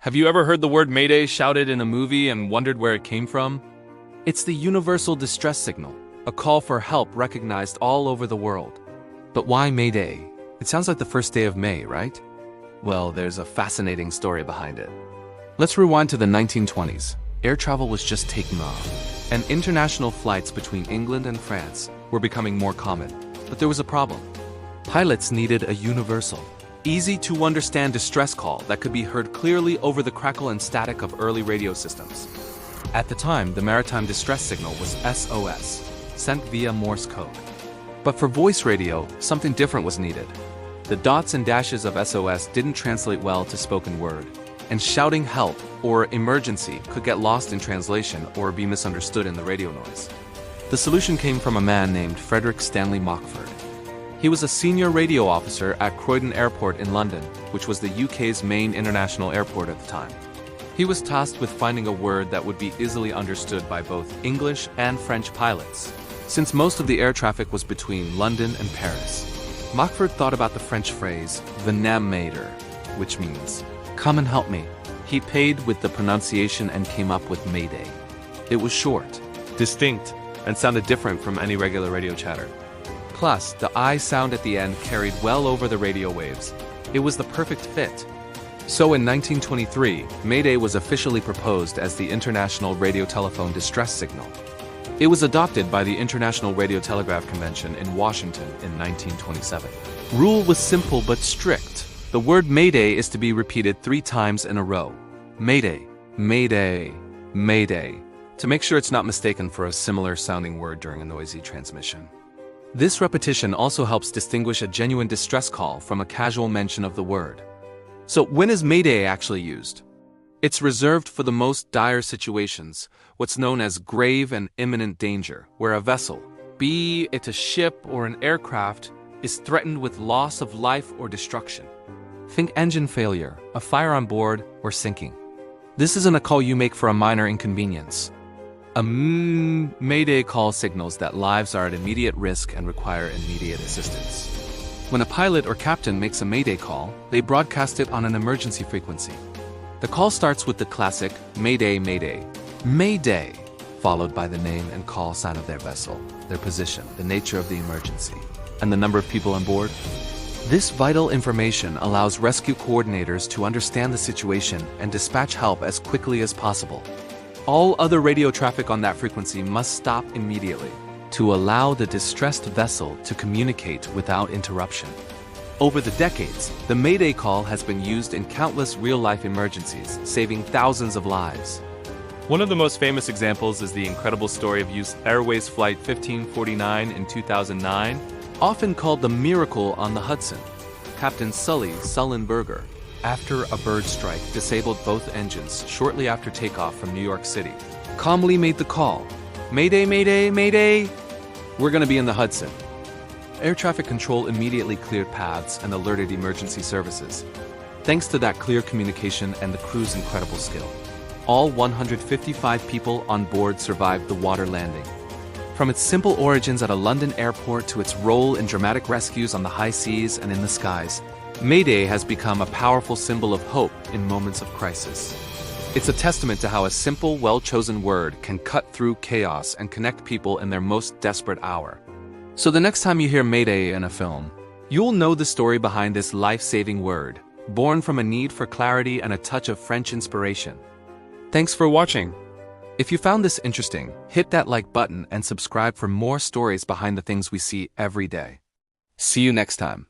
Have you ever heard the word Mayday shouted in a movie and wondered where it came from? It's the universal distress signal, a call for help recognized all over the world. But why Mayday? It sounds like the first day of May, right? Well, there's a fascinating story behind it. Let's rewind to the 1920s. Air travel was just taking off, and international flights between England and France were becoming more common. But there was a problem. Pilots needed a universal, easy-to-understand distress call that could be heard clearly over the crackle and static of early radio systems. At the time, the maritime distress signal was SOS, sent via Morse code. But for voice radio, something different was needed. The dots and dashes of SOS didn't translate well to spoken word, and shouting help or emergency could get lost in translation or be misunderstood in the radio noise. The solution came from a man named Frederick Stanley Mockford. He was a senior radio officer at Croydon Airport in London, which was the UK's main international airport at the time. He was tasked with finding a word that would be easily understood by both English and French pilots, since most of the air traffic was between London and Paris. Mockford thought about the French phrase, "venez m'aider," which means, "come and help me." He paid with the pronunciation and came up with Mayday. It was short, Distinct, and sounded different from any regular radio chatter. plus the I sound at the end carried well over the radio waves. It was the perfect fit. So in 1923, Mayday was officially proposed as the International Radio-Telephone Distress Signal. It was adopted by the International Radio-Telegraph Convention in Washington in 1927. Rule was simple but strict. The word Mayday is to be repeated 3 times in a row. Mayday, Mayday, Mayday, to make sure it's not mistaken for a similar sounding word during a noisy transmission. This repetition also helps distinguish a genuine distress call from a casual mention of the word. So when is Mayday actually used? It's reserved for the most dire situations, what's known as grave and imminent danger, where a vessel, be it a ship or an aircraft, is threatened with loss of life or destruction. Think engine failure, a fire on board, or sinking. This isn't a call you make for a minor inconvenience. A Mayday call signals that lives are at immediate risk and require immediate assistance. When a pilot or captain makes a Mayday call, they broadcast it on an emergency frequency. The call starts with the classic Mayday, Mayday, Mayday, followed by the name and call sign of their vessel, their position, the nature of the emergency, and the number of people on board. This vital information allows rescue coordinators to understand the situation and dispatch help as quickly as possible. All other radio traffic on that frequency must stop immediately to allow the distressed vessel to communicate without interruption. Over the decades, the Mayday call has been used in countless real-life emergencies, saving thousands of lives. One of the most famous examples is the incredible story of US Airways Flight 1549 in 2009, Often called the Miracle on the Hudson. Captain Sully Sullenberger, after a bird strike, disabled both engines shortly after takeoff from New York City, calmly made the call, "Mayday, Mayday, Mayday! We're gonna be in the Hudson." Air traffic control immediately cleared paths and alerted emergency services. Thanks to that clear communication and the crew's incredible skill, all 155 people on board survived the water landing. From its simple origins at a London airport to its role in dramatic rescues on the high seas and in the skies, Mayday has become a powerful symbol of hope in moments of crisis. It's a testament to how a simple, well-chosen word can cut through chaos and connect people in their most desperate hour. So the next time you hear Mayday in a film, you'll know the story behind this life-saving word, born from a need for clarity and a touch of French inspiration. Thanks for watching. If you found this interesting, hit that like button and subscribe for more stories behind the things we see every day. See you next time.